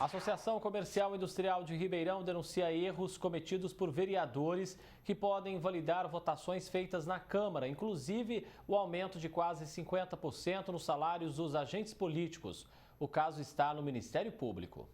A Associação Comercial e Industrial de Ribeirão denuncia erros cometidos por vereadores que podem invalidar votações feitas na Câmara, inclusive o aumento de quase 50% nos salários dos agentes políticos. O caso está no Ministério Público.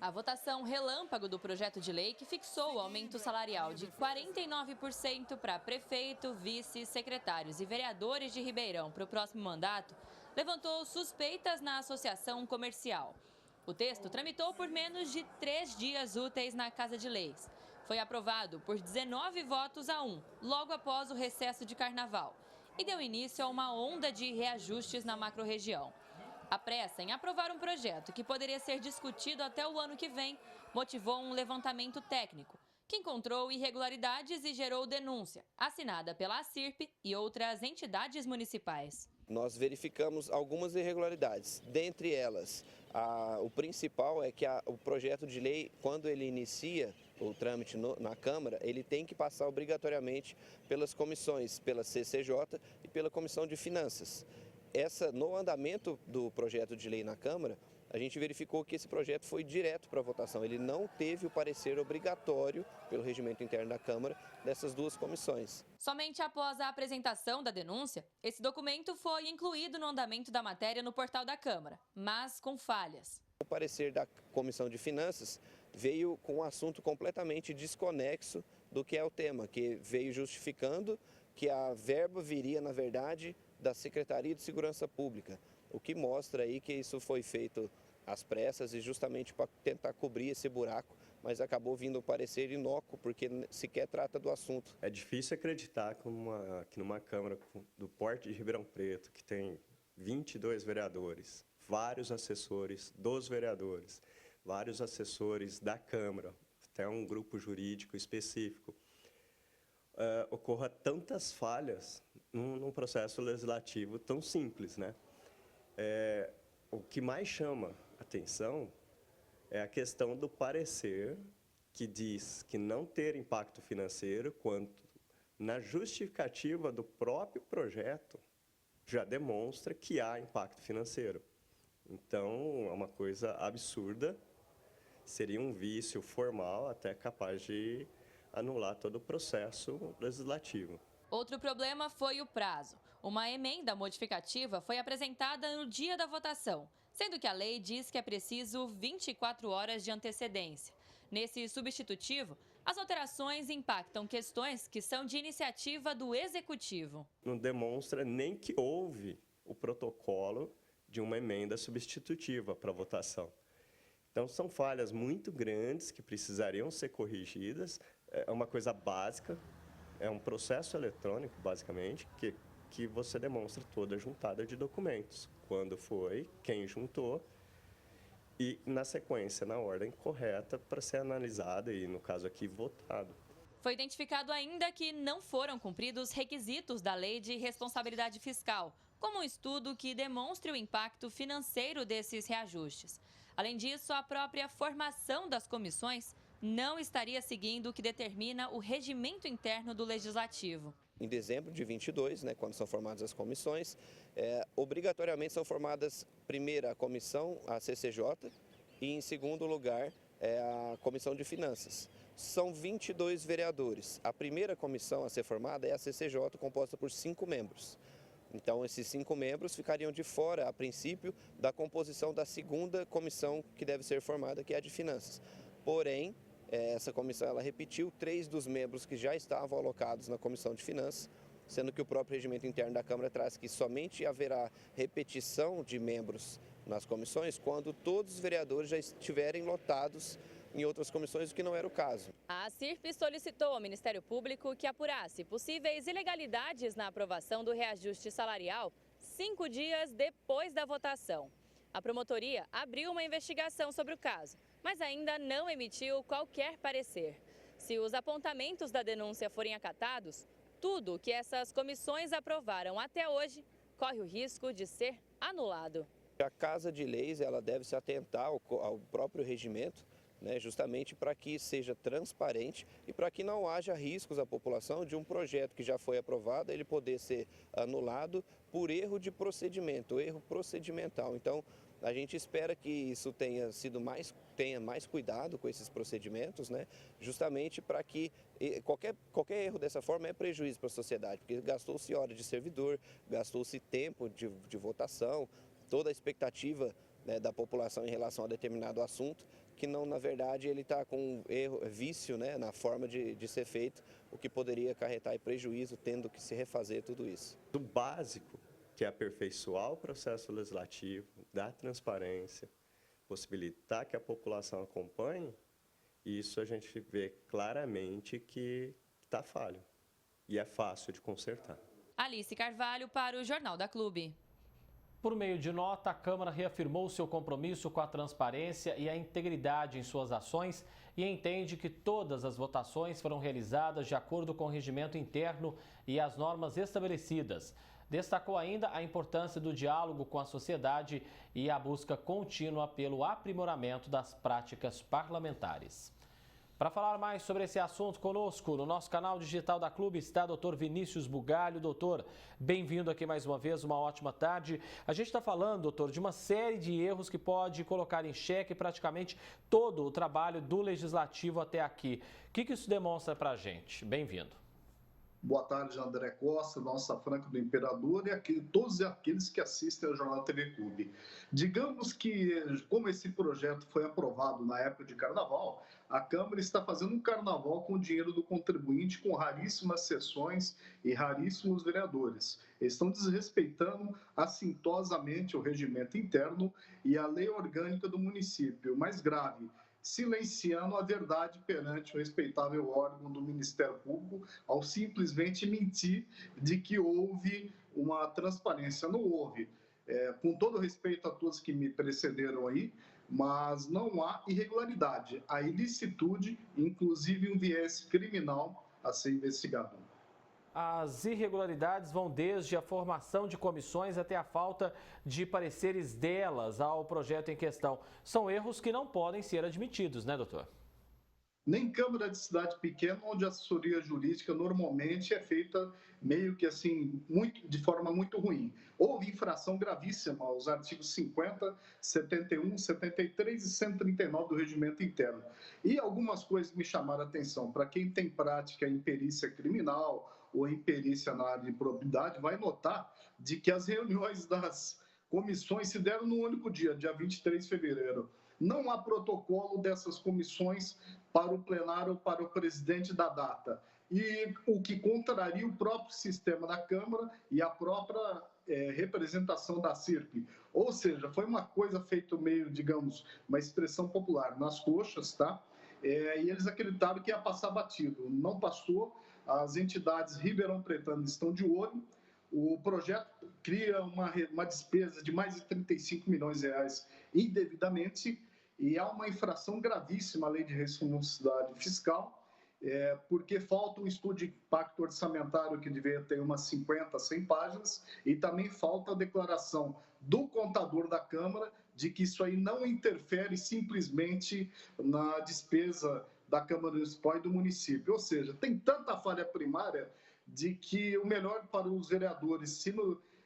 A votação relâmpago do projeto de lei que fixou o aumento salarial de 49% para prefeito, vice, secretários e vereadores de Ribeirão para o próximo mandato levantou suspeitas na Associação Comercial. O texto tramitou por menos de 3 dias úteis na Casa de Leis. Foi aprovado por 19 votos a 1, logo após o recesso de carnaval, e deu início a uma onda de reajustes na macro-região. A pressa em aprovar um projeto que poderia ser discutido até o ano que vem motivou um levantamento técnico, que encontrou irregularidades e gerou denúncia, assinada pela ACIRP e outras entidades municipais. Nós verificamos algumas irregularidades. Dentre elas, o principal é que o projeto de lei, quando ele inicia o trâmite na Câmara, ele tem que passar obrigatoriamente pelas comissões, pela CCJ e pela Comissão de Finanças. No andamento do projeto de lei na Câmara, a gente verificou que esse projeto foi direto para a votação. Ele não teve o parecer obrigatório pelo regimento interno da Câmara dessas duas comissões. Somente após a apresentação da denúncia, esse documento foi incluído no andamento da matéria no portal da Câmara, mas com falhas. O parecer da Comissão de Finanças veio com um assunto completamente desconexo do que é o tema, que veio justificando que a verba viria, na verdade, da Secretaria de Segurança Pública, o que mostra aí que isso foi feito às pressas e justamente para tentar cobrir esse buraco, mas acabou vindo um parecer inócuo porque sequer trata do assunto. É difícil acreditar que numa Câmara do porte de Ribeirão Preto, que tem 22 vereadores, vários assessores dos vereadores, vários assessores da Câmara, até um grupo jurídico específico, ocorra tantas falhas num processo legislativo tão simples, né? O que mais chama atenção é a questão do parecer que diz que não ter impacto financeiro, quanto na justificativa do próprio projeto já demonstra que há impacto financeiro. Então, é uma coisa absurda, seria um vício formal até capaz de anular todo o processo legislativo. Outro problema foi o prazo. Uma emenda modificativa foi apresentada no dia da votação, sendo que a lei diz que é preciso 24 horas de antecedência. Nesse substitutivo, as alterações impactam questões que são de iniciativa do Executivo. Não demonstra nem que houve o protocolo de uma emenda substitutiva para votação. Então, são falhas muito grandes que precisariam ser corrigidas. É uma coisa básica, é um processo eletrônico, basicamente, que você demonstra toda a juntada de documentos. Quando foi, quem juntou e, na sequência, na ordem correta para ser analisada e, no caso aqui, votado. Foi identificado ainda que não foram cumpridos requisitos da Lei de Responsabilidade Fiscal, como um estudo que demonstre o impacto financeiro desses reajustes. Além disso, a própria formação das comissões não estaria seguindo o que determina o regimento interno do Legislativo. Em dezembro de 22, quando são formadas as comissões, obrigatoriamente são formadas, primeiro, a comissão, a CCJ, e, em segundo lugar, a Comissão de Finanças. São 22 vereadores. A primeira comissão a ser formada é a CCJ, composta por 5 membros. Então, esses 5 membros ficariam de fora, a princípio, da composição da segunda comissão que deve ser formada, que é a de Finanças. Porém, essa comissão ela repetiu 3 dos membros que já estavam alocados na Comissão de Finanças, sendo que o próprio regimento interno da Câmara traz que somente haverá repetição de membros nas comissões quando todos os vereadores já estiverem lotados em outras comissões, o que não era o caso. A ACIRP solicitou ao Ministério Público que apurasse possíveis ilegalidades na aprovação do reajuste salarial 5 dias depois da votação. A promotoria abriu uma investigação sobre o caso, mas ainda não emitiu qualquer parecer. Se os apontamentos da denúncia forem acatados, tudo que essas comissões aprovaram até hoje corre o risco de ser anulado. A Casa de Leis ela deve se atentar ao próprio regimento, justamente para que seja transparente e para que não haja riscos à população de um projeto que já foi aprovado, ele poder ser anulado por erro de procedimento, erro procedimental. Então, A gente espera que isso tenha mais cuidado com esses procedimentos, né? Justamente para que qualquer erro dessa forma é prejuízo para a sociedade, porque gastou-se hora de servidor, gastou-se tempo de votação, toda a expectativa, né, da população em relação a determinado assunto, que não, na verdade, ele está com vício, né, na forma de ser feito, o que poderia acarretar prejuízo, tendo que se refazer tudo isso. Do básico, que é aperfeiçoar o processo legislativo, dar transparência, possibilitar que a população acompanhe, isso a gente vê claramente que está falho e é fácil de consertar. Alice Carvalho para o Jornal da Clube. Por meio de nota, a Câmara reafirmou seu compromisso com a transparência e a integridade em suas ações e entende que todas as votações foram realizadas de acordo com o regimento interno e as normas estabelecidas. Destacou ainda a importância do diálogo com a sociedade e a busca contínua pelo aprimoramento das práticas parlamentares. Para falar mais sobre esse assunto conosco, no nosso canal digital da Clube está o Dr. Vinícius Bugalho. Doutor, bem-vindo aqui mais uma vez, uma ótima tarde. A gente está falando, doutor, de uma série de erros que pode colocar em xeque praticamente todo o trabalho do Legislativo até aqui. O que isso demonstra para a gente? Bem-vindo. Boa tarde, André Costa, nossa Franca do Imperador e todos aqueles que assistem ao Jornal TV Clube. Digamos que, como esse projeto foi aprovado na época de carnaval, a Câmara está fazendo um carnaval com o dinheiro do contribuinte, com raríssimas sessões e raríssimos vereadores. Eles estão desrespeitando assintosamente o regimento interno e a lei orgânica do município. O mais grave, silenciando a verdade perante o respeitável órgão do Ministério Público ao simplesmente mentir de que houve uma transparência. Não houve. Com todo respeito a todos que me precederam aí, mas não há irregularidade. Há ilicitude, inclusive um viés criminal a ser investigado. As irregularidades vão desde a formação de comissões até a falta de pareceres delas ao projeto em questão. São erros que não podem ser admitidos, né, doutor? Nem Câmara de cidade pequena, onde a assessoria jurídica normalmente é feita meio que assim, de forma muito ruim. Houve infração gravíssima aos artigos 50, 71, 73 e 139 do regimento interno. E algumas coisas me chamaram a atenção. Para quem tem prática em perícia criminal ou em perícia na área de probidade, vai notar de que as reuniões das comissões se deram no único dia 23 de fevereiro. Não há protocolo dessas comissões para o plenário ou para o presidente da data. E o que contraria o próprio sistema da Câmara e a própria representação da CIRP. Ou seja, foi uma coisa feita meio, digamos, uma expressão popular, nas coxas, tá? E eles acreditaram que ia passar batido. Não passou. As entidades ribeirão-pretanas estão de olho. O projeto cria uma despesa de mais de 35 milhões de reais indevidamente e há uma infração gravíssima à lei de responsabilidade fiscal, porque falta um estudo de impacto orçamentário que deveria ter umas 50, 100 páginas e também falta a declaração do contador da Câmara de que isso aí não interfere simplesmente na despesa da Câmara Municipal e do município. Ou seja, tem tanta falha primária de que o melhor para os vereadores, se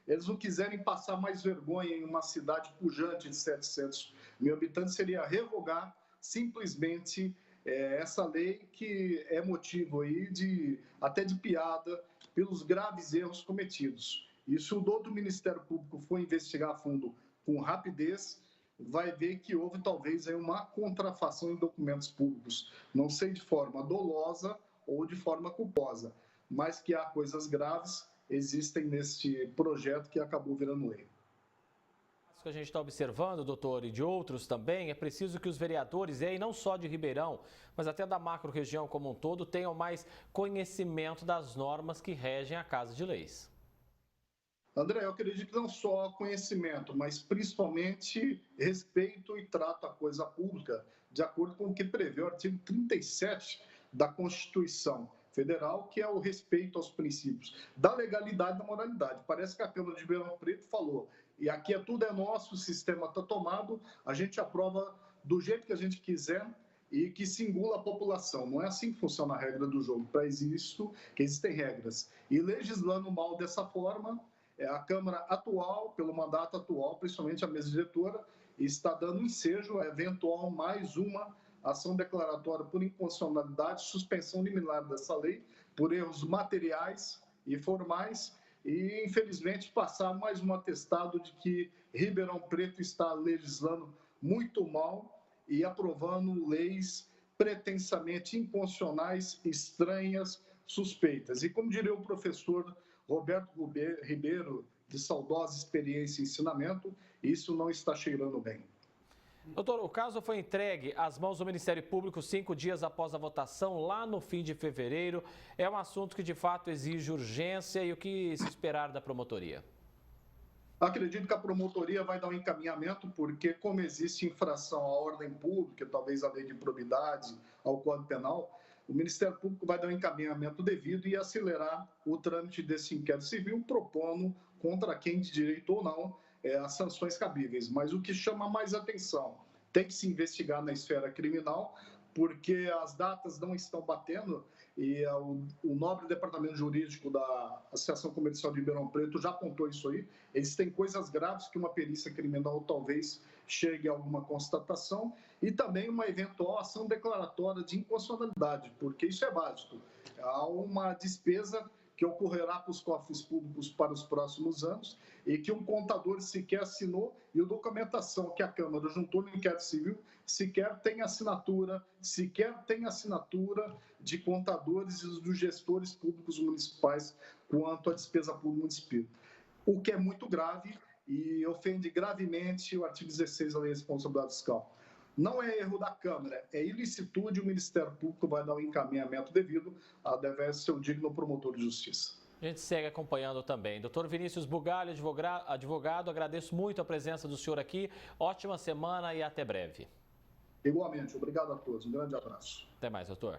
eles não quiserem passar mais vergonha em uma cidade pujante de 700 mil habitantes, seria revogar simplesmente essa lei que é motivo aí até de piada pelos graves erros cometidos. E se o doutor Ministério Público for investigar a fundo com rapidez, vai ver que houve talvez aí uma contrafação em documentos públicos, não sei de forma dolosa ou de forma culposa, mas que há coisas graves existem neste projeto que acabou virando lei. O que a gente está observando, doutor, e de outros também, é preciso que os vereadores, e aí não só de Ribeirão, mas até da macro-região como um todo, tenham mais conhecimento das normas que regem a Casa de Leis. André, eu acredito que não só conhecimento, mas principalmente respeito e trato a coisa pública, de acordo com o que prevê o artigo 37 da Constituição Federal, que é o respeito aos princípios da legalidade e da moralidade. Parece que a Câmara de Ribeirão Preto falou, e aqui tudo é nosso, o sistema está tomado, a gente aprova do jeito que a gente quiser e que singula a população. Não é assim que funciona a regra do jogo. Para isso, que existem regras. E legislando mal dessa forma, a Câmara atual, pelo mandato atual, principalmente a mesa diretora, e está dando ensejo a eventual mais uma ação declaratória por inconstitucionalidade, suspensão liminar dessa lei, por erros materiais e formais, e, infelizmente, passar mais um atestado de que Ribeirão Preto está legislando muito mal e aprovando leis pretensamente inconstitucionais, estranhas, suspeitas. E, como diria o professor Roberto Ribeiro, de saudosa experiência e ensinamento, isso não está cheirando bem. Doutor, o caso foi entregue às mãos do Ministério Público 5 dias após a votação, lá no fim de fevereiro. É um assunto que, de fato, exige urgência. E o que se esperar da promotoria? Acredito que a promotoria vai dar um encaminhamento, porque como existe infração à ordem pública, talvez à lei de improbidade, ao Código Penal, o Ministério Público vai dar um encaminhamento devido e acelerar o trâmite desse inquérito civil, propondo contra quem de direito ou não as sanções cabíveis. Mas o que chama mais atenção, tem que se investigar na esfera criminal, porque as datas não estão batendo e o nobre departamento jurídico da Associação Comercial de Ribeirão Preto já apontou isso aí. Eles têm coisas graves que uma perícia criminal talvez chegue a alguma constatação e também uma eventual ação declaratória de inconstitucionalidade, porque isso é básico. Há uma despesa que ocorrerá para os cofres públicos para os próximos anos e que um contador sequer assinou e a documentação que a Câmara juntou no inquérito civil sequer tem assinatura de contadores e dos gestores públicos municipais quanto à despesa pública municipal, o que é muito grave e ofende gravemente o artigo 16 da Lei de Responsabilidade Fiscal. Não é erro da Câmara, é ilicitude, o Ministério Público vai dar o encaminhamento devido a dever ser o digno promotor de justiça. A gente segue acompanhando também. Doutor Vinícius Bugalho, advogado, agradeço muito a presença do senhor aqui. Ótima semana e até breve. Igualmente, obrigado a todos. Um grande abraço. Até mais, doutor.